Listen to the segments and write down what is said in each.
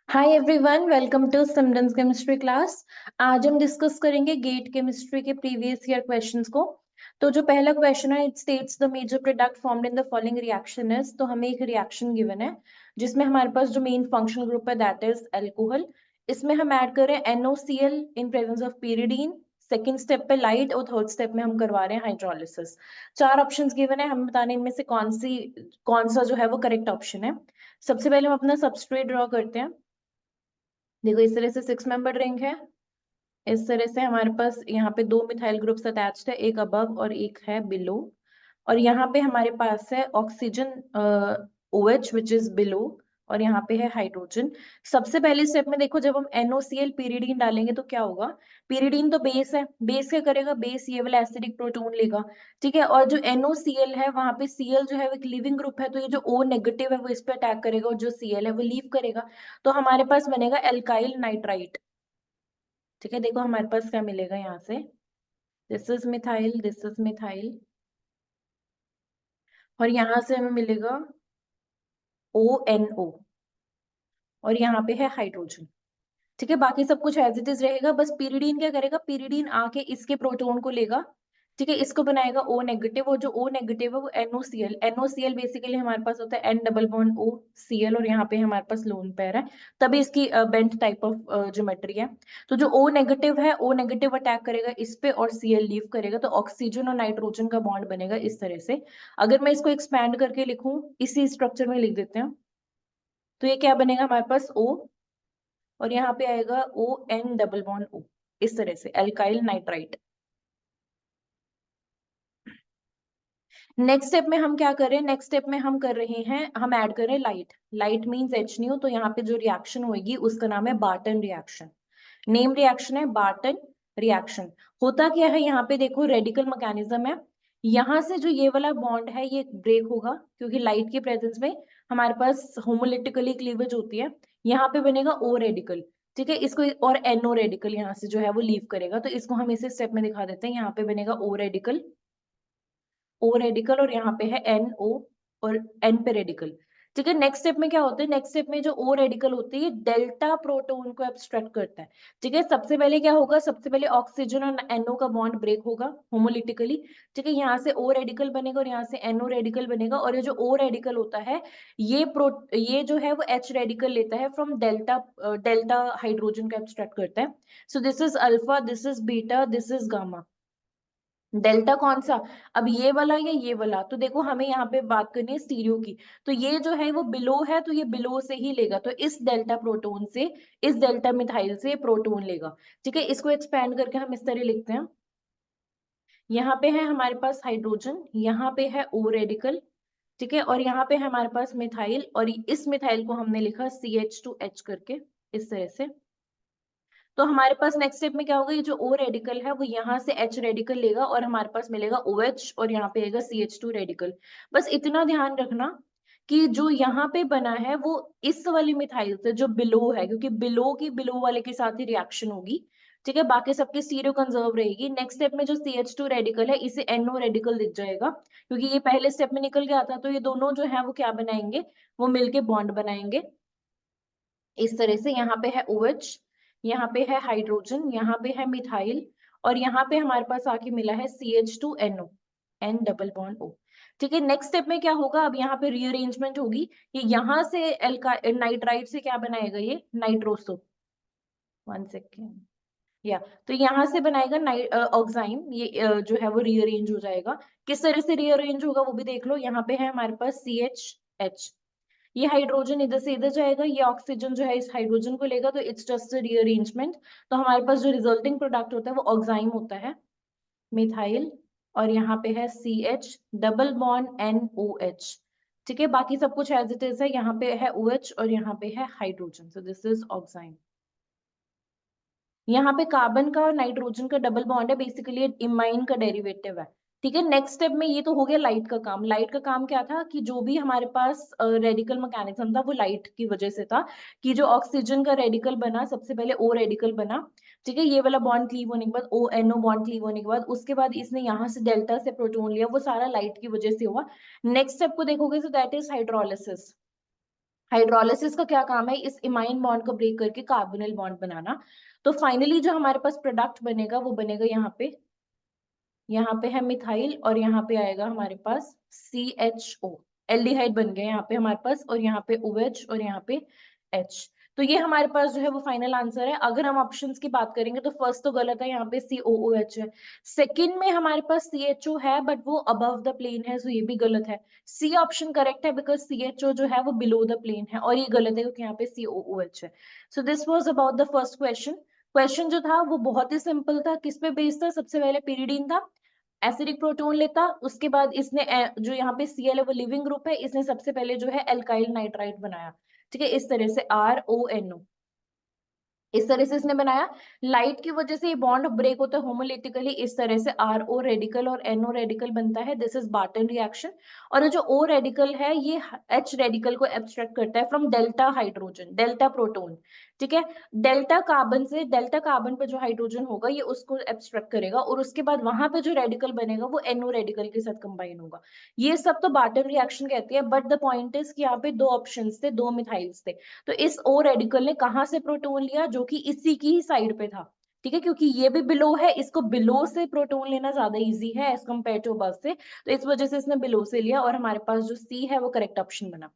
Hi everyone, welcome to Simran's chemistry class. आज हम discuss करेंगे गेट केमिस्ट्री के प्रीवियस ईयर क्वेश्चंस को। तो जो पहला क्वेश्चन है, it states the major product formed in the following reaction is. तो हमें एक रिएक्शन गिवन है जिसमें हमारे पास जो मेन फंक्शनल ग्रुप है दैट इज अल्कोहल। इसमें हम ऐड कर रहे हैं NOCl in presence of pyridine। Second step पे लाइट और थर्ड स्टेप में हम करवा रहे हैं हाइड्रोलिसिस। चार ऑप्शंस गिवन है, हमें बताने इनमें से कौन सा जो है वो करेक्ट ऑप्शन है। सबसे पहले हम अपना सबस्ट्रेट ड्रॉ करते हैं। देखो इस तरह से 6 मेंबर रिंग है। इस तरह से हमारे पास यहाँ पे दो मिथाइल ग्रुप्स अटैच्ड है, एक अबव और एक है बिलो। और यहाँ पे हमारे पास है oxygen OH which is below, और यहाँ पे है हाइड्रोजन। सबसे पहले स्टेप में देखो, जब हम NOCl pyridine डालेंगे तो क्या होगा। pyridine तो बेस है, बेस क्या करेगा, बेस ये वाला एसिडिक प्रोटॉन लेगा। ठीक है, और जो NOCl है वहां पे Cl जो है वो एक लिविंग ग्रुप है, तो ये जो O नेगेटिव है वो इस पे अटैक करेगा और जो Cl है वो लीव करेगा। तो हमारे पास बनेगा एल्काइल नाइट्राइट। ठीक है, देखो हमारे पास क्या मिलेगा यहाँ से, this is methyl, this is methyl, और यहाँ से हमें मिलेगा ONO, और यहाँ पे है हाइड्रोजन। ठीक है, बाकी सब कुछ एज इट इज रहेगा, बस pyridine क्या करेगा, pyridine आके इसके प्रोटॉन को लेगा। ठीक है, इसको बनाएगा O नेगेटिव, और जो O नेगेटिव है वो NOCl बेसिकली हमारे पास होता है N डबल बॉन्ड OCl, और यहाँ पे हमारे पास लोन पेयर है, तभी इसकी बेंट टाइप ऑफ ज्योमेट्री है। तो जो O नेगेटिव है, O नेगेटिव अटैक करेगा इस पे और Cl लीव करेगा, तो ऑक्सीजन और नाइट्रोजन का बॉन्ड बनेगा इस तरह से। अगर मैं इसको एक्सपैंड करके लिखूं, इसी स्ट्रक्चर में लिख देते हैं, तो ये क्या बनेगा हमारे पास O, और यहाँ पे आएगा ON डबल बॉन्ड O, इस तरह से एल्काइल नाइट्राइट। नेक्स्ट स्टेप में हम क्या कर रहे हैं, नेक्स्ट स्टेप में हम कर रहे हैं, हम ऐड कर रहे हैं लाइट। लाइट मींस HNO, तो यहाँ पे जो रिएक्शन होगी उसका नाम है बार्टन रिएक्शन। नेम रिएक्शन है बार्टन रिएक्शन। होता क्या है, यहाँ पे देखो रेडिकल मैकेनिज्म है। यहाँ से जो ये वाला बॉन्ड है ये ब्रेक होगा, क्योंकि लाइट के प्रेजेंस में हमारे पास होमोलिटिकली क्लीवेज होती है। यहाँ पे बनेगा O रेडिकल। ठीक है, इसको और NO रेडिकल यहाँ से जो है वो लीव करेगा, तो इसको हम इसे स्टेप में दिखा देते हैं। यहाँ पे बनेगा O रेडिकल, O रेडिकल, और यहाँ पे है NO, और N पे रेडिकल। ठीक है, नेक्स्ट स्टेप में क्या होता है, नेक्स्ट स्टेप में जो O रेडिकल होती है डेल्टा प्रोटॉन को एब्स्ट्रैक्ट करता है। ठीक है, सबसे पहले क्या होगा, सबसे पहले ऑक्सीजन और NO का बॉन्ड ब्रेक होगा होमोलिटिकली। ठीक है, यहाँ से O रेडिकल बनेगा और यहाँ से NO रेडिकल बनेगा, और ये जो O रेडिकल होता है ये जो है वो H रेडिकल लेता है फ्रॉम डेल्टा, डेल्टा हाइड्रोजन को एब्स्ट्रैक्ट करता है। So this is alpha, this is beta, this is gamma. Delta कौन सा, अब ये वाला या ये वाला, तो देखो हमें यहाँ पे बात करनी है स्टीरियो की। तो ये जो है वो बिलो है, तो ये बिलो से ही लेगा, तो इस डेल्टा प्रोटॉन से, इस डेल्टा मिथाइल से प्रोटॉन लेगा। ठीक है, इसको एक्सपैंड करके हम इस तरह लिखते हैं। यहाँ पे है हमारे पास हाइड्रोजन, यहाँ पे है O रेडिकल। ठीक है, और यहाँ पे है हमारे पास मिथाइल, और इस मिथाइल को हमने लिखा CH2H करके इस तरह से। तो हमारे पास नेक्स्ट स्टेप में क्या होगा, ये जो O रेडिकल है वो यहाँ से H रेडिकल लेगा और हमारे पास मिलेगा OH, और यहाँ पे आएगा CH2 रेडिकल। बस इतना ध्यान रखना कि जो यहाँ पे बना है वो इस वाली मिथाइल से जो बिलो है, क्योंकि बिलो की बिलो वाले के साथ ही रिएक्शन होगी। ठीक है, बाकी सबकी स्टीरियो कंजर्व रहेगी। नेक्स्ट स्टेप में जो CH2 रेडिकल है इसे NO रेडिकल दिख जाएगा, क्योंकि ये पहले स्टेप में निकल गया था, तो ये दोनों जो है वो क्या बनाएंगे, वो मिलके बॉन्ड बनाएंगे इस तरह से। यहाँ पे है OH, यहाँ पे है हाइड्रोजन, यहाँ पे है मिथाइल, और यहाँ पे हमारे पास आके मिला है CH2NO, N double bond O। ठीक है, नेक्स्ट स्टेप में क्या होगा, अब यहाँ पे रीअरेंजमेंट होगी। ये यहाँ से एल्का नाइट्राइट से क्या बनाएगा, ये नाइट्रोसो, 1 सेकेंड, या तो यहाँ से बनाएगा ऑक्साइम, ये जो है वो रीअरेंज हो जाएगा। किस तरह से रीअरेंज होगा वो भी देख लो। यहाँ पे है हमारे पास CH, ये हाइड्रोजन इधर से इधर जाएगा, ये ऑक्सीजन जो है इस हाइड्रोजन को लेगा, तो इट्स जस्ट अ रीअरेंजमेंट। तो हमारे पास जो रिजल्टिंग प्रोडक्ट होता है वो ऑक्साइम होता है, मिथाइल, और यहाँ पे है CH डबल बॉन्ड NOH। ठीक है, बाकी सब कुछ एज इट इज है, यहाँ पे है OH और यहाँ पे है hydrogen, so this is oxime. यहाँ पे कार्बन का और नाइट्रोजन का डबल बॉन्ड है, बेसिकली इमाइन का डेरिवेटिव है। ठीक है, नेक्स्ट स्टेप में ये तो हो गया लाइट का काम। लाइट का काम क्या था कि जो भी हमारे पास रेडिकल मैकेनिज्म था वो लाइट की वजह से था, कि जो ऑक्सीजन का रेडिकल बना, सबसे पहले O रेडिकल बना। ठीक है, ये वाला बॉन्ड क्लीव होने के बाद ONO बॉन्ड क्लीव होने के बाद उसके बाद इसने यहाँ से डेल्टा से प्रोटॉन लिया, वो सारा लाइट की वजह से हुआ। नेक्स्ट स्टेप को देखोगे तो दैट इज हाइड्रोलिसिस। हाइड्रोलिसिस का क्या काम है, इस इमाइन बॉन्ड को ब्रेक करके कार्बोनिल बॉन्ड बनाना। तो फाइनली जो हमारे पास प्रोडक्ट बनेगा वो बनेगा यहाँ पे है मिथाइल, और यहाँ पे आएगा हमारे पास CHO, एल्डिहाइड बन गए यहाँ पे हमारे पास, और यहाँ पे OH और यहाँ पे H। तो ये हमारे पास जो है वो फाइनल आंसर है। अगर हम ऑप्शंस की बात करेंगे तो फर्स्ट तो गलत है, यहाँ पे COOH है। सेकंड में हमारे पास CHO है बट वो अबव द प्लेन है, सो ये भी गलत है। सी ऑप्शन करेक्ट है बिकॉज CHO जो है वो बिलो द प्लेन है, और ये गलत है क्योंकि यहाँ पे COOH है। So this was about the first question. Question जो था वो बहुत ही सिंपल था। किस पे बेस्ड था, सबसे पहले pyridine था, एसिडिक प्रोटोन लेता, उसके बाद इसने जो यहाँ पे Cl है वो लिविंग ग्रुप है, इसने सबसे पहले जो है एल्काइल नाइट्राइट बनाया। ठीक है, इस तरह से RONO, इस तरह से इसने बनाया। लाइट की वजह से ये बॉन्ड ब्रेक होता है होमोलिटिकली, इस तरह से RO रेडिकल और NO रेडिकल बनता है, दिस इज बार्टन रिएक्शन। और ये जो O रेडिकल है ये H रेडिकल को एब्स्ट्रैक्ट करता है from delta hydrogen, delta proton. ठीक है, डेल्टा कार्बन से, डेल्टा कार्बन पे जो हाइड्रोजन होगा ये उसको एब्स्ट्रैक्ट करेगा, और उसके बाद वहां पे जो रेडिकल बनेगा वो NO रेडिकल के साथ कंबाइन होगा। ये सब तो बार्टन रिएक्शन कहती है, बट द पॉइंट इज कि यहाँ पे दो ऑप्शंस थे, दो मिथाइल्स थे। तो इस O रेडिकल ने कहां से प्रोटोन लिया, जो कि इसी की ही साइड पे था। ठीक है, क्योंकि ये भी बिलो है, इसको बिलो से प्रोटोन लेना ज्यादा इजी है एज कम्पेयर टू अबव से, तो इस वजह से इसने बिलो से लिया, और हमारे पास जो सी है वो करेक्ट ऑप्शन बना।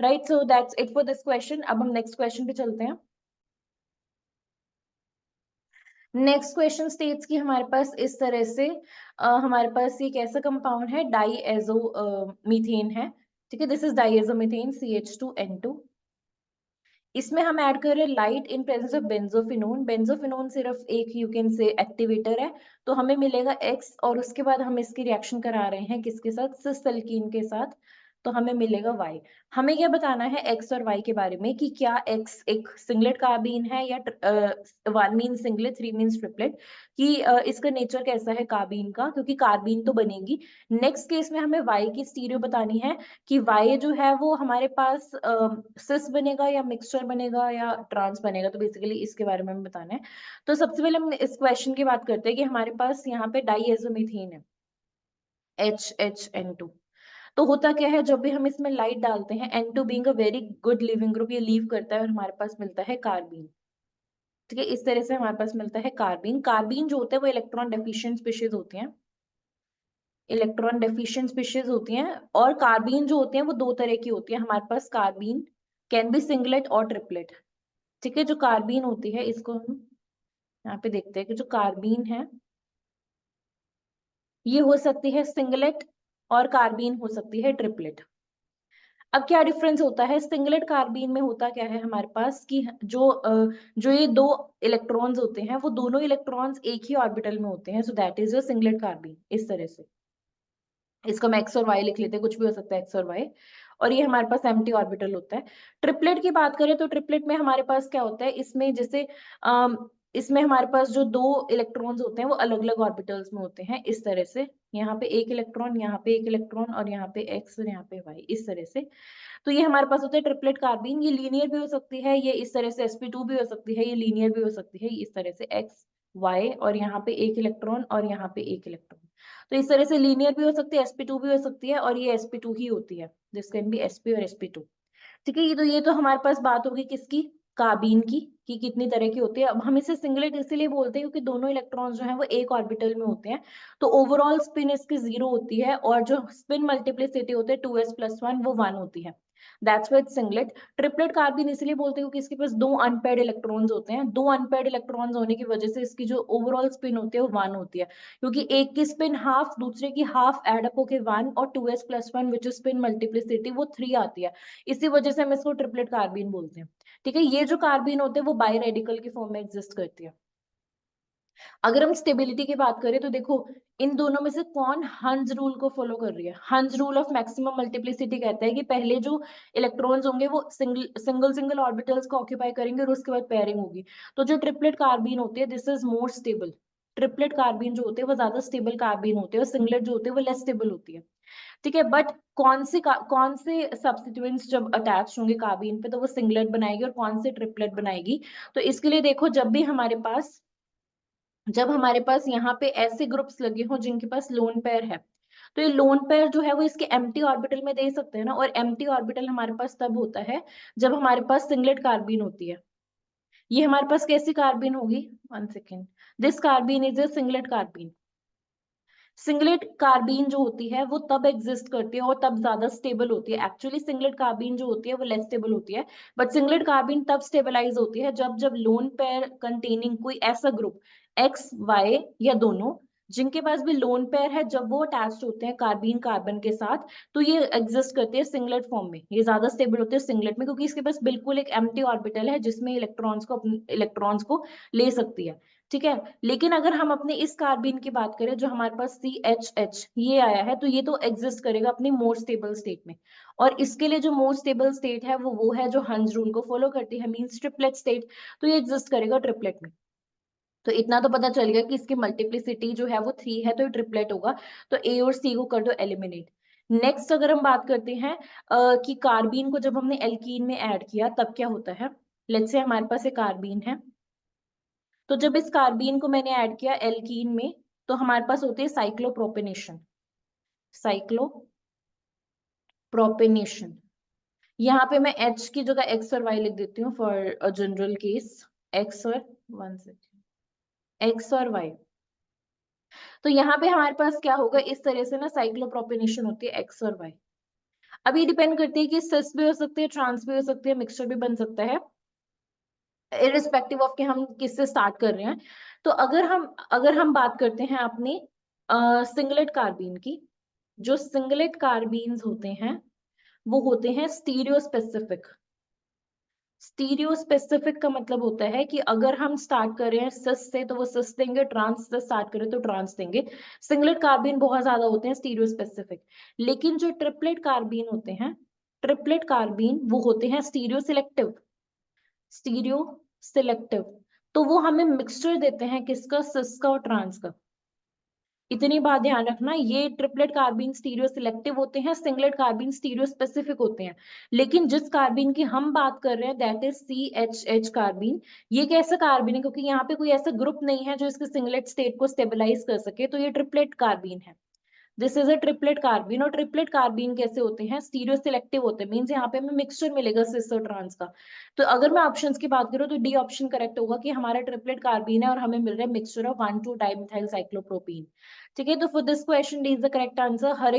Right, so that's it for this question. अब हम नेक्स्ट क्वेश्चन पे चलते हैं। नेक्स्ट क्वेश्चन स्टेट्स कि हमारे पास इस तरह से हमारे पास ये कैसा कंपाउंड है, डाईएजो मीथेन है। ठीक है, दिस इज डाईएजो मीथेन CH2N2। इसमें हम ऐड कर रहे हैं light in presence of benzophenone. Benzophenone सिर्फ एक यू कैन से एक्टिवेटर है, तो हमें मिलेगा X, और उसके बाद हम इसकी रिएक्शन करा रहे हैं किसके साथ, सिस एल्कीन के साथ, तो हमें मिलेगा Y। हमें क्या बताना है X और Y के बारे में, कि क्या X एक सिंगलेट कार्बीन है या 1 मीन सिंगलेट 3 मीन ट्रिपलेट, कि इसका नेचर कैसा है कार्बीन का, क्योंकि कार्बीन तो बनेगी। नेक्स्ट केस में हमें Y की स्टीरियो बतानी है, कि Y जो है वो हमारे पास सिस बनेगा या मिक्सचर बनेगा या ट्रांस बनेगा, तो बेसिकली इसके बारे में हमें बताना है। तो सबसे पहले हम इस क्वेश्चन की बात करते हैं कि हमारे पास यहाँ पे डाईएजोमीथेन है HHN2। तो होता क्या है, जब भी हम इसमें लाइट डालते हैं, N2 being a very good leaving group, ये लीव करता है और हमारे पास मिलता है कार्बीन। ठीक है, इस तरह से हमारे पास मिलता है कार्बीन। कार्बीन जो होते हैं वो इलेक्ट्रॉन डेफिशिएंट स्पीशीज होती हैं, इलेक्ट्रॉन डेफिशिएंट स्पीशीज होती हैं। और कार्बीन जो होते हैं वो दो तरह की होती है हमारे पास, कार्बीन कैन बी सिंगलेट और ट्रिपलेट। ठीक है, जो कार्बीन होती है इसको हम यहाँ पे देखते हैं कि जो कार्बीन है ये हो सकती है सिंगलेट, और कार्बीन हो सकती है ट्रिपलेट। अब क्या डिफरेंस होता है, सिंगलेट कार्बीन में होता क्या है हमारे पास, कि जो ये दो इलेक्ट्रॉन्स होते हैं वो दोनों इलेक्ट्रॉन्स एक ही ऑर्बिटल में होते हैं, so that is your singlet carbene. इस तरह से इसको हम एक्स और वाई लिख लेते हैं, कुछ भी हो सकता है एक्स और वाई, और ये हमारे पास एम्प्टी ऑर्बिटल होता है। ट्रिपलेट की बात करें तो ट्रिपलेट में हमारे पास क्या होता है, इसमें जैसे इसमें हमारे पास जो दो इलेक्ट्रॉन्स होते हैं वो अलग अलग ऑर्बिटल्स में होते हैं, इस तरह से यहाँ पे एक इलेक्ट्रॉन, यहाँ पे एक इलेक्ट्रॉन, और यहाँ पे एक्स और यहाँ पे वाई, इस तरह से। तो ये हमारे पास होता है ट्रिपलेट कार्बीन। ये लीनियर भी हो सकती है, ये इस तरह से sp2 भी हो सकती है, ये लीनियर भी हो सकती है इस तरह से x y, और यहाँ पे एक इलेक्ट्रॉन और यहाँ पे एक इलेक्ट्रॉन। तो इस तरह से लीनियर भी हो सकती है, sp2 भी हो सकती है, और ये sp2 ही होती है, दिस कैन बी sp और sp2। ठीक है, ये तो हमारे पास बात होगी किसकी, कार्बीन की, कि कितनी तरह की होती है। अब हम इसे सिंगलेट इसीलिए बोलते हैं क्योंकि दोनों इलेक्ट्रॉन्स जो हैं वो एक ऑर्बिटल में होते हैं, तो ओवरऑल स्पिन इसकी 0 होती है, और जो स्पिन मल्टीप्लिसिटी होते हैं 2s+1 वो 1 होती है, that's why singlet. Triplet carbene इसलिए बोलते हैं क्योंकि इसके पास दो अनपेयर्ड इलेक्ट्रॉन्स होते हैं, दो अनपेयर्ड इलेक्ट्रॉन्स होने की वजह से इसकी जो ओवरऑल स्पिन होती है वो 1 होती है, क्योंकि एक की स्पिन हाफ दूसरे की हाफ एड अप होके 1, और 2s+1 which is spin multiplicity वो 3 आती है, इसी वजह से हम इसको ट्रिपलेट कार्बीन बोलते हैं। ठीक है, ये जो कार्बीन होते हैं वो बाई रेडिकल की फॉर्म में एग्जिस्ट करती है। अगर हम स्टेबिलिटी की बात करें तो देखो, इन दोनों में से कौन हंस रूल को फॉलो कर रही है, हंस रूल ऑफ मैक्सिमम मल्टीप्लिसिटी कहता है कि पहले जो इलेक्ट्रॉन्स होंगे वो सिंगल सिंगल ऑर्बिटल्स को ऑक्यूपाई करेंगे, और उसके बाद पेयरिंग होगी। तो जो ट्रिपलेट कार्बीन होती है this is more stable, triplet carbene जो होते हैं वो ज्यादा स्टेबल कार्बीन होते हैं, और सिंगलेट जो होते हैं वो लेस स्टेबल होती है। ठीक है, बट कौन से सब्स्टिट्यूएंट्स जब अटैच होंगे कार्बीन पे तो वो सिंगलेट बनाएगी, और कौन से ट्रिपलेट बनाएगी। तो इसके लिए देखो, जब हमारे पास यहाँ पे ऐसे ग्रुप्स लगे हो जिनके पास लोन पेयर है, तो ये लोन पेयर जो है वो इसके एम्प्टी ऑर्बिटल में दे सकते हैं ना, और एम्प्टी ऑर्बिटल हमारे पास तब होता है जब हमारे पास सिंगलेट कार्बीन होती है। ये हमारे पास कैसी कार्बीन होगी, 1 second, this carbene is a singlet carbene. Singlet carbene जो होती है वो तब एग्जिस्ट करती है और तब ज्यादा स्टेबल होती है। एक्चुअली सिंगलेट कार्बीन जो होती है वो लेस स्टेबल होती है, बट सिंगलेट कार्बीन तब स्टेबलाइज होती है जब जब लोन पेयर कंटेनिंग कोई ऐसा ग्रुप एक्स वाई या दोनों जिनके पास भी लोन पेयर है, जब वो अटैच्ड होते हैं कार्बीन कार्बन के साथ, तो ये एग्जिस्ट करती है सिंगलेट फॉर्म में। ये ज्यादा स्टेबल होते हैं सिंगलेट में, क्योंकि इसके पास बिल्कुल एक एम्प्टी ऑर्बिटल है जिसमें इलेक्ट्रॉन्स को ले सकती है। ठीक है, लेकिन अगर हम अपने इस कार्बीन की बात करें जो हमारे पास CHH ये आया है, तो ये तो एग्जिस्ट करेगा अपनी मोर स्टेबल स्टेट में। और इसके लिए जो मोर स्टेबल स्टेट है वो है जो हंस रूल को फॉलो करती है, मींस ट्रिपलेट स्टेट। तो ये एग्जिस्ट करेगा ट्रिपलेट में। तो इतना तो पता चल गया कि इसकी मल्टीप्लिसिटी जो है वो 3 है, तो ये ट्रिपलेट होगा। तो A और C को कर दो एलिमिनेट। नेक्स्ट अगर हम बात करते हैं कि कार्बीन को जब हमने एल्कीन में ऐड किया तब क्या होता है। लेट्स से हमारे पास एक कार्बीन है, तो जब इस कार्बीन को मैंने ऐड किया एल्कीन में, तो हमारे पास होती है साइक्लोप्रोपेनेशन। साइक्लोप्रोपेनेशन, यहाँ पे मैं H की जगह X और Y लिख देती हूँ फॉर जनरल केस। X और 1 सेकेंड, X और Y। तो यहाँ पे हमारे पास क्या होगा, इस तरह से ना साइक्लोप्रोपेनेशन होती है X और Y। अब ये डिपेंड करती है कि सिस भी हो सकती है, ट्रांस भी हो सकती है, मिक्सचर भी बन सकता है, इरिस्पेक्टिव ऑफ कि हम किससे स्टार्ट कर रहे हैं। तो अगर हम बात करते हैं अपनी सिंगलेट कार्बीन की, जो सिंगलेट कार्बीन्स होते हैं वो होते हैं स्टीरियो स्पेसिफिक। स्टीरियो स्पेसिफिक का मतलब होता है कि अगर हम स्टार्ट कर रहे हैं सिस से तो वो सिस देंगे, ट्रांस से स्टार्ट करें तो ट्रांस देंगे। सिंगलेट कार्बीन बहुत ज्यादा होते हैं स्टीरियो स्पेसिफिक। लेकिन जो ट्रिपलेट कार्बीन होते हैं, ट्रिपलेट कार्बीन वो होते हैं स्टीरियो सिलेक्टिव। स्टीरियो सिलेक्टिव, तो वो हमें मिक्सचर देते हैं किसका, सिस का और ट्रांस का। इतनी बात ध्यान रखना, ये ट्रिपलेट कार्बीन स्टीरियो सिलेक्टिव होते हैं, सिंगलेट कार्बीन स्टीरियो स्पेसिफिक होते हैं। लेकिन जिस कार्बीन की हम बात कर रहे हैं दैट इज CHH कार्बीन। ये कैसा कार्बीन है, क्योंकि यहाँ पे कोई ऐसा ग्रुप नहीं है जो इसके सिंगलेट स्टेट को स्टेबलाइज कर सके, तो ये ट्रिपलेट कार्बीन है। This is a triplet carbene. और ट्रिपलेट कार्बीन कैसे होते हैं, स्टीरियो सिलेक्टिव होते हैं, मींस यहाँ पे हमें मिक्सचर मिलेगा सिस और ट्रांस का। तो अगर मैं ऑप्शंस की बात करूँ तो डी ऑप्शन करेक्ट होगा कि हमारा ट्रिपलेट कार्बीन है और हमें मिल रहा है मिक्सचर ऑफ 1,2-डाइमिथाइल साइक्लोप्रोपीन। ठीक है, तो for this question D is the correct answer. हर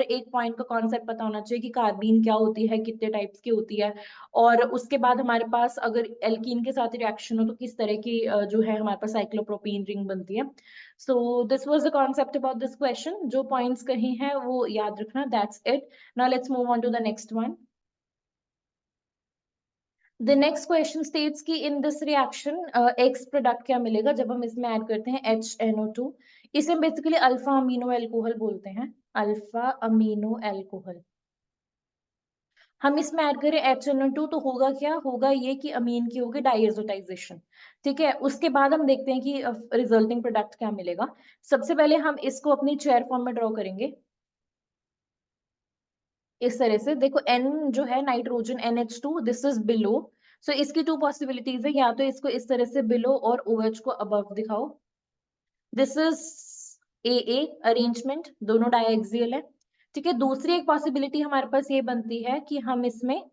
एक पॉइंट का कॉन्सेप्ट पता होना चाहिए कि कार्बीन क्या होती है, कितने टाइप्स की होती है, और उसके बाद हमारे पास अगर एल्कीन के साथ रिएक्शन हो तो किस तरह की जो है हमारे पास साइक्लोप्रोपीन रिंग बनती है। So this was the concept about this question. जो points कहे हैं वो याद रखना. That's it. Now let's move on to the next one. The next question states कि in this reaction X product क्या मिलेगा जब हम इसमें ऐड करते हैं HNO2. इसे बेसिकली अल्फा अमीनो एल्कोहल बोलते हैं, अल्फा अमीनो एल्कोहल। हम इसमें ऐड करें HNO2 तो होगा क्या, होगा ये कि अमीन की होगी डाइएजोटाइजेशन। ठीक है, उसके बाद हम देखते हैं कि रिजल्टिंग प्रोडक्ट क्या मिलेगा। सबसे पहले हम इसको अपनी चेयर फॉर्म में ड्रॉ करेंगे इस तरह से। देखो N जो है nitrogen NH2, this is below. So इसकी 2 पॉसिबिलिटीज है, या तो इसको इस तरह से बिलो और OH को अबव दिखाओ। दिस इज AA अरेंजमेंट, दोनों डायएक्सियल है। ठीक है, दूसरी एक पॉसिबिलिटी हमारे पास ये बनती है कि हम इसमें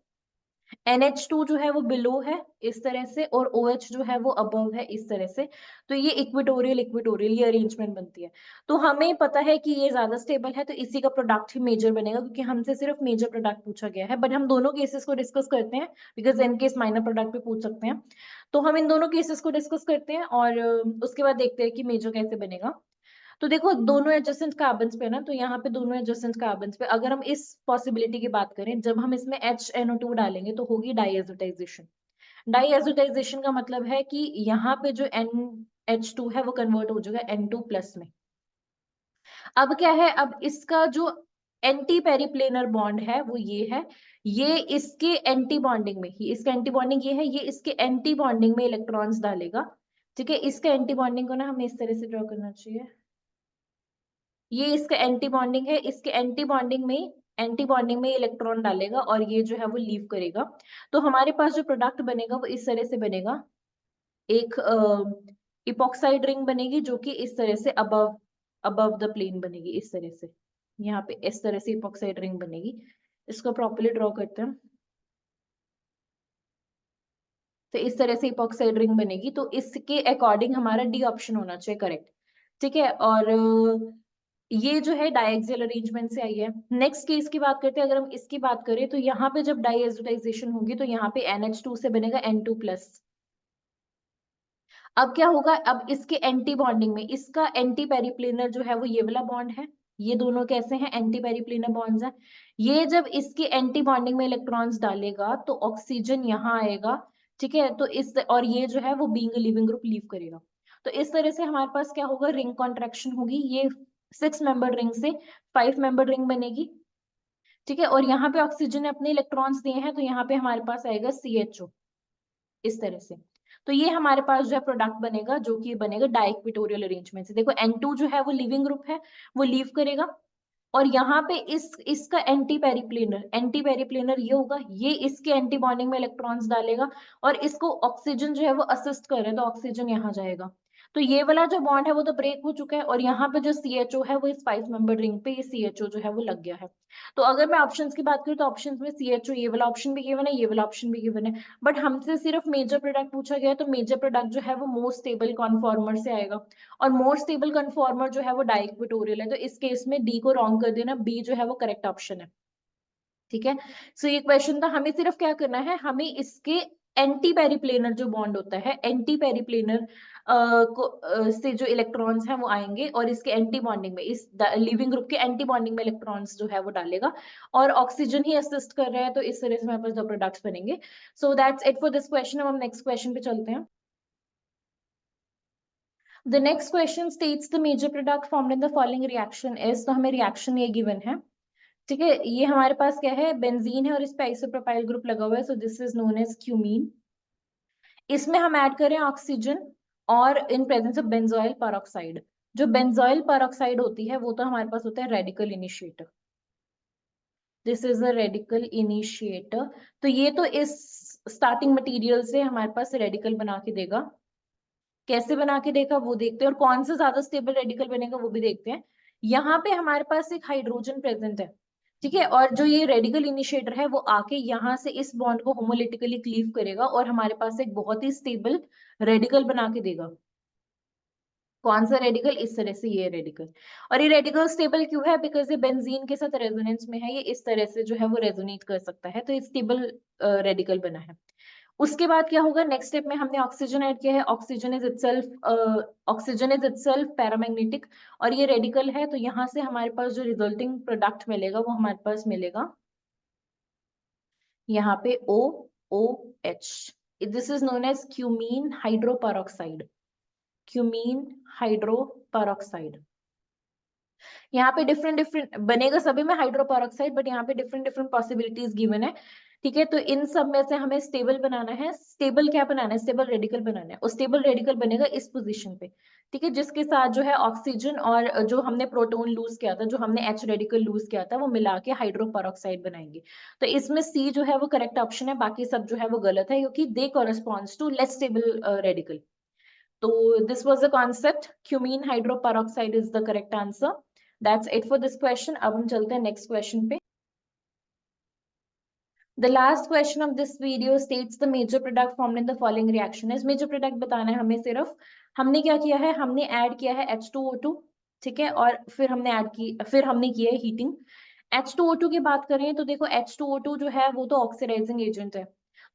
NH2 जो है वो बिलो है इस तरह से, और OH जो है वो अबव है इस तरह से। तो ये इक्वेटोरियल इक्वेटोरियल ये अरेंजमेंट बनती है। तो हमें पता है कि ये ज्यादा स्टेबल है, तो इसी का प्रोडक्ट ही मेजर बनेगा, क्योंकि हमसे सिर्फ मेजर प्रोडक्ट पूछा गया है। बट हम दोनों केसेस को डिस्कस करते हैं, because in case minor product भी पूछ सकते हैं। तो हम इन दोनों केसेस को डिस्कस करते हैं और उसके बाद देखते हैं कि मेजर कैसे बनेगा। तो देखो दोनों एडजेसेंट कार्बन्स पे ना, तो यहाँ पे दोनों एडजेसेंट कार्बन्स पे अगर हम इस पॉसिबिलिटी की बात करें, जब हम इसमें HNO2 डालेंगे तो होगी डाइएजोटाइजेशन। डाइएजोटाइजेशन का मतलब है कि यहाँ पे जो NH2 है वो कन्वर्ट हो जाएगा N2 प्लस में। अब क्या है, अब इसका जो एंटी पेरिप्लेनर बॉन्ड है वो ये है, ये इसके एंटी बॉन्डिंग में ही, इसका एंटी बॉन्डिंग ये है, ये इसके एंटी बॉन्डिंग में इलेक्ट्रॉन्स डालेगा। ठीक है, इसका एंटी बॉन्डिंग को ना हमें इस तरह से ड्रॉ करना चाहिए। ये इसका एंटी बॉन्डिंग है, इसके एंटी बॉन्डिंग में इलेक्ट्रॉन डालेगा और ये जो है वो लीव करेगा। तो हमारे पास जो प्रोडक्ट बनेगा वो इस तरह से बनेगा, एक इपॉक्साइड रिंग बनेगी जो कि इस तरह से अबव अबव द प्लेन बनेगी इस तरह से। यहाँ पे इस तरह से इपॉक्साइड रिंग बनेगी। इसको प्रॉपर्ली ड्रॉ करते हैं। तो इस तरह से इपॉक्साइड रिंग बनेगी, तो इसके अकॉर्डिंग हमारा डी ऑप्शन होना चाहिए करेक्ट। ठीक है, और ये जो है डायएक्सियल अरेंजमेंट से आई है। नेक्स्ट केस की बात करते हैं, अगर हम इसकी बात करें तो यहाँ पे जब डाइएजिटाइजेशन होगी तो यहाँ पे NH2 से बनेगा N2+। अब क्या होगा, अब इसके एंटी बॉन्डिंग में इसका एंटी पेरिप्लेनर जो है वो ये वाला बॉन्ड है। ये दोनों कैसे हैं, एंटी पेरिप्लेनर बॉन्ड्स हैं। ये जब इसके एंटी बॉन्डिंग में इलेक्ट्रॉन्स डालेगा तो ऑक्सीजन यहाँ आएगा। ठीक है, तो इस और ये जो है वो बीइंग लिविंग ग्रुप लीव करेगा। तो इस तरह से हमारे पास क्या होगा, रिंग कॉन्ट्रैक्शन होगी। ये 6 मेंबर रिंग से 5 मेंबर रिंग बनेगी। ठीक है, और यहाँ पे ऑक्सीजन ने अपने इलेक्ट्रॉन्स दिए हैं, तो यहाँ पे हमारे पास आएगा CHO इस तरह से। तो ये हमारे पास जो है प्रोडक्ट बनेगा, जो कि बनेगा डाइक्विटोरियल अरेंजमेंट से। देखो N2 जो है वो लिविंग ग्रुप है, वो लीव करेगा। और यहाँ पे इसका एंटी पेरिप्लेनर ये होगा, ये इसके एंटी बॉन्डिंग में इलेक्ट्रॉन्स डालेगा और इसको ऑक्सीजन जो है वो असिस्ट कर रहा है, तो ऑक्सीजन यहाँ जाएगा। तो ये वाला जो बॉन्ड है वो तो ब्रेक हो चुका है, और यहाँ पे जो CHO है वो इस 5 मेंबर रिंग पे ये CHO जो है वो लग गया है। तो अगर मैं ऑप्शंस की बात करूँ तो ऑप्शंस में CHO ये वाला ऑप्शन भी गिवन है, ये वाला ऑप्शन भी गिवन है। बट हमसे सिर्फ मेजर प्रोडक्ट पूछा गया है, तो मेजर प्रोडक्ट जो है वो मोस्ट स्टेबल कॉन्फॉर्मर से आएगा। और मोस्ट स्टेबल कन्फॉर्मर जो है वो डाइक्विटोरियल है, तो इस केस में डी को रॉन्ग कर देना, बी जो है वो करेक्ट ऑप्शन है। ठीक है, सो ये क्वेश्चन था, हमें सिर्फ क्या करना है, हमें इसके एंटी पेरिप्लेनर जो बॉन्ड होता है, एंटी पेरिप्लेनर से जो इलेक्ट्रॉन्स हैं वो आएंगे और इसके एंटी बॉन्डिंग में, इस लिविंग ग्रुप के एंटी बॉन्डिंग में इलेक्ट्रॉन्स जो है वो डालेगा, और ऑक्सीजन ही असिस्ट कर रहा है, तो इस तरह से हमारे पास दो प्रोडक्ट्स बनेंगे। सो that's it for this question. अब हम नेक्स्ट क्वेश्चन पे चलते हैं। The next question states the major product formed in the following reaction is, तो हमें रिएक्शन ये गिवन है। ठीक है, ये हमारे पास क्या है, बेंजीन है और इस पे आइसोप्रोपाइल ग्रुप लगा हुआ है, so this is known as cumene. इसमें हम ऐड करें ऑक्सीजन और in presence of benzoyl peroxide. जो बेंजोइल पेरोक्साइड होती है वो तो हमारे पास होता है radical initiator. This is a radical initiator. तो ये तो इस स्टार्टिंग मटेरियल से हमारे पास रेडिकल बना के देगा। कैसे बना के देखा वो देखते हैं, और कौन सा ज्यादा स्टेबल रेडिकल बनेगा वो भी देखते हैं। यहाँ पे हमारे पास एक हाइड्रोजन प्रेजेंट है। ठीक है, और जो ये रेडिकल इनिशिएटर है वो आके यहाँ से इस बॉन्ड को होमोलिटिकली क्लीव करेगा और हमारे पास एक बहुत ही स्टेबल रेडिकल बना के देगा। कौन सा रेडिकल, इस तरह से ये रेडिकल। और ये रेडिकल स्टेबल क्यों है, बिकॉज ये बेंजीन के साथ रेजोनेंस में है, ये इस तरह से जो है वो रेजोनेट कर सकता है, तो ये स्टेबल रेडिकल बना है। उसके बाद क्या होगा, नेक्स्ट स्टेप में हमने ऑक्सीजन ऐड किया है। ऑक्सीजन इज इटसेल्फ पैरामैग्नेटिक, और ये रेडिकल है, तो यहाँ से हमारे पास जो रिजल्टिंग प्रोडक्ट मिलेगा वो हमारे पास मिलेगा यहाँ पे OOH। This is known as cumene hydroperoxide. Cumene hydroperoxide. यहाँ पे डिफरेंट डिफरेंट बनेगा, सभी में हाइड्रोपेरोक्साइड, बट यहाँ पे डिफरेंट डिफरेंट पॉसिबिलिटीज गिवन है। ठीक है, तो इन सब में से हमें स्टेबल बनाना है। स्टेबल क्या बनाना है, स्टेबल रेडिकल बनाना है, और स्टेबल रेडिकल बनेगा इस पोजीशन पे। ठीक है, जिसके साथ जो है ऑक्सीजन और जो हमने प्रोटॉन लूज किया था, जो हमने H रेडिकल लूज किया था, वो मिला के हाइड्रोपेरोक्साइड बनाएंगे। तो इसमें C जो है वो करेक्ट ऑप्शन है, बाकी सब जो है वो गलत है, क्योंकि they corresponds to less stable radical. तो this was the concept, cumene hydroperoxide is the correct answer. That's it for this question. अब हम चलते हैं नेक्स्ट क्वेश्चन पे। The last question of this video states the major product formed in the following reaction is। major product बताना है हमें सिर्फ। हमने क्या किया है, हमने ऐड किया है H2O2। ठीक है, और फिर हमने किया है हीटिंग। H2O2 की बात करें तो देखो H2O2 जो है वो तो ऑक्सीडाइजिंग एजेंट है,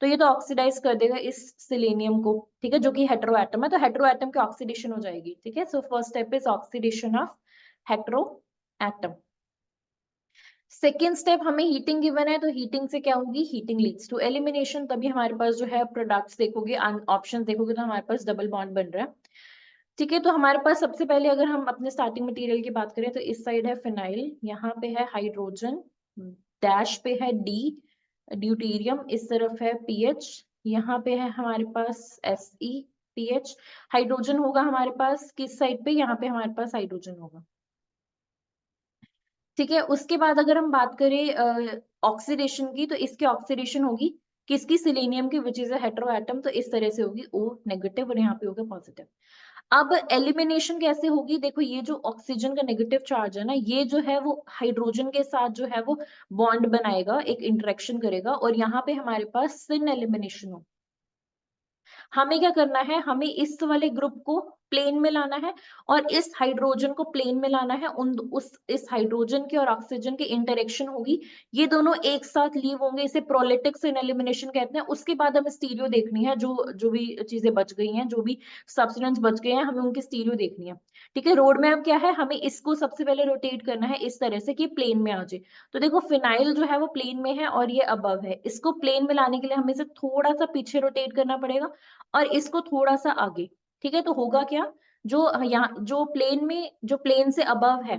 तो ये तो ऑक्सीडाइज कर देगा इस सिलेनियम को। ठीक है, जो कि हेटेरो एटम है, तो हेटेरो एटम की ऑक्सीडेशन हो जाएगी। ठीक है, so first step is oxidation of hetero atom. Second step हमें हीटिंग गिवन है, तो हीटिंग से क्या होगी, हीटिंग लीड्स टू एलिमिनेशन। तभी हमारे पास जो है प्रोडक्ट्स देखोगे, ऑप्शन देखोगे, तो हमारे पास डबल बॉन्ड बन रहा है। ठीक है, तो हमारे पास सबसे पहले अगर हम अपने स्टार्टिंग मटेरियल की बात करें तो इस साइड है फिनाइल, यहाँ पे है हाइड्रोजन, डैश पे है डी ड्यूटेरियम, इस तरफ है पीएच, यहाँ पे है हमारे पास एसई पीएच। हाइड्रोजन होगा हमारे पास किस साइड पे, यहाँ पे हमारे पास हाइड्रोजन होगा। ठीक है, उसके बाद अगर हम बात करें ऑक्सीडेशन की, तो इसकी ऑक्सीडेशन होगी किसकी, सिलेनियम की, which is a hetero atom, तो इस तरह से होगी O नेगेटिव और यहाँ पे होगा पॉजिटिव। अब एलिमिनेशन कैसे होगी, देखो ये जो ऑक्सीजन का नेगेटिव चार्ज है ना, ये जो है वो हाइड्रोजन के साथ जो है वो बॉन्ड बनाएगा, एक इंटरेक्शन करेगा, और यहाँ पे हमारे पास सिन एलिमिनेशन हो। हमें क्या करना है, हमें इस वाले ग्रुप को प्लेन में लाना है और इस हाइड्रोजन को प्लेन में लाना है। उन उस इस हाइड्रोजन के और ऑक्सीजन की इंटरेक्शन होगी, ये दोनों एक साथ लीव होंगे, इसे प्रोलिटिक सिन एलिमिनेशन कहते हैं। उसके बाद हमें स्टीरियो देखनी है, जो जो भी चीजें बच गई हैं, जो भी सब्सटेंस बच गए हैं, हमें उनकी स्टीरियो देखनी है। ठीक है, रोड मैप क्या है, हमें इसको सबसे पहले रोटेट करना है इस तरह से कि प्लेन में आ जाए। तो देखो फिनाइल जो है वो प्लेन में है और ये अबव है, इसको प्लेन में लाने के लिए हमें इसे थोड़ा सा पीछे रोटेट करना पड़ेगा और इसको थोड़ा सा आगे। ठीक है, तो होगा क्या, जो यहाँ जो प्लेन से अबव है,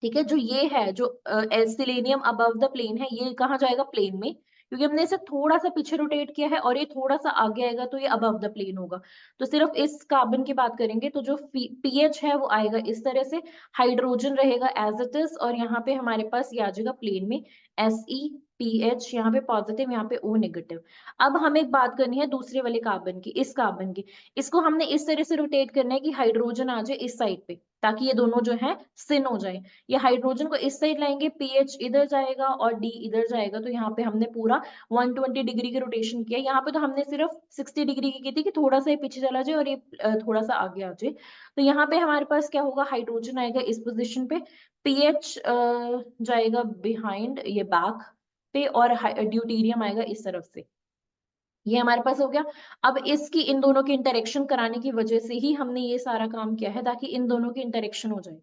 ठीक है, जो ये है, जो सेलेनियम अबव द प्लेन है, ये कहाँ जाएगा, प्लेन में, क्योंकि हमने इसे थोड़ा सा पीछे रोटेट किया है और ये थोड़ा सा आगे आएगा, तो ये अबव द प्लेन होगा। तो सिर्फ इस कार्बन की बात करेंगे तो जो पीएच है वो आएगा इस तरह से, हाइड्रोजन रहेगा एज इट इज, और यहाँ पे हमारे पास ये आ जाएगा प्लेन में SePH, यहाँ पे पॉजिटिव, यहाँ पे O नेगेटिव। अब हमें एक बात करनी है दूसरे वाले कार्बन की, इस कार्बन की, इसको हमने इस तरह से रोटेट करना है कि हाइड्रोजन आ जाए इस साइड पे, ताकि ये दोनों जो है सिन हो जाए। ये हाइड्रोजन को इस साइड लाएंगे, पीएच इधर जाएगा और डी इधर जाएगा, तो यहाँ पे हमने पूरा 120 डिग्री की रोटेशन किया। यहाँ पे तो हमने सिर्फ 60 डिग्री की थी कि थोड़ा सा ये पीछे चला जाए और ये थोड़ा सा आगे आ जाए। तो यहाँ पे हमारे पास क्या होगा, हाइड्रोजन आएगा इस पोजिशन पे, पीएच जाएगा बिहाइंड, ये बैक पे, और ड्यूटीरियम आएगा इस तरफ से। ये हमारे पास हो गया। अब इसकी इन दोनों की इंटरेक्शन कराने की वजह से ही हमने ये सारा काम किया है, ताकि इन दोनों की इंटरेक्शन हो जाए,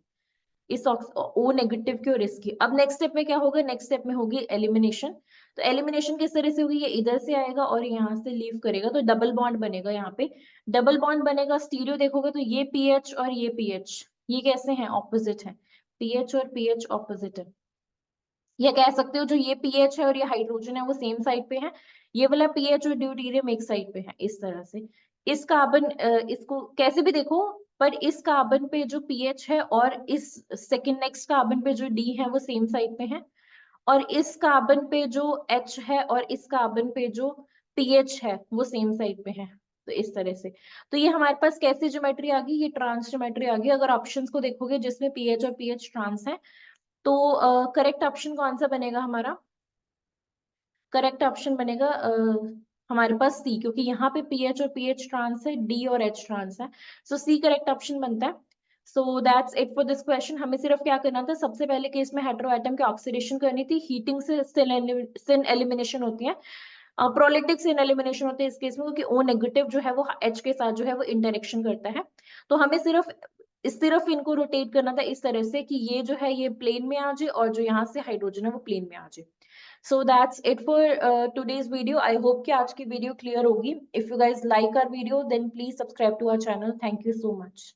इस O नेगेटिव की और इसकी। अब नेक्स्ट स्टेप में क्या होगा, नेक्स्ट स्टेप में होगी एलिमिनेशन। तो एलिमिनेशन किस तरह से होगी, ये इधर से आएगा और यहाँ से लीव करेगा, तो डबल बॉन्ड बनेगा, यहाँ पे डबल बॉन्ड बनेगा। स्टीरियो देखोगे तो ये पीएच और ये पीएच, ये कैसे हैं, ऑपोजिट है, पीएच और पीएच ऑपोजिट है। या कह सकते हो जो ये पीएच है और ये हाइड्रोजन है वो सेम साइड पे है, ये वाला पीएच और ड्यूटीरियम एक साइड पे है, इस तरह से। इस कार्बन इसको कैसे भी देखो, पर इस कार्बन पे जो पीएच है और इस सेकंड नेक्स्ट कार्बन पे जो डी है वो सेम साइड पे है, और इस कार्बन पे जो H है और इस कार्बन पे जो पीएच है वो सेम साइड पे है। तो इस तरह से, तो ये हमारे पास कैसी ज्योमेट्री आ गई, ये ट्रांस ज्योमेट्री आ गई। अगर ऑप्शंस को देखोगे जिसमें पीएच और पीएच ट्रांस है, तो करेक्ट ऑप्शन कौन सा बनेगा हमारा, करेक्ट ऑप्शन बनेगा हमारे पास सी, क्योंकि यहाँ पे पीएच और पीएच ट्रांस है, डी और एच ट्रांस है, सो सी करेक्ट ऑप्शन बनता है। सो that's it for this question. हमें सिर्फ क्या करना था, सबसे पहले केस में हेटेरोएटम की ऑक्सीडेशन करनी थी, हीटिंग से सिन एलिमिनेशन होती है, प्रोलिटिक सिन एलिमिनेशन होती है इस केस में, क्योंकि O नेगेटिव जो है वो H के साथ जो है वो इंटरेक्शन करता है। तो हमें सिर्फ इनको रोटेट करना था इस तरह से कि ये जो है ये प्लेन में आ जाए और जो यहाँ से हाइड्रोजन है वो प्लेन में आ जाए। So that's it for today's video. I hope कि आज की वीडियो क्लियर होगी। If you guys like our video then please subscribe to our channel. Thank you so much.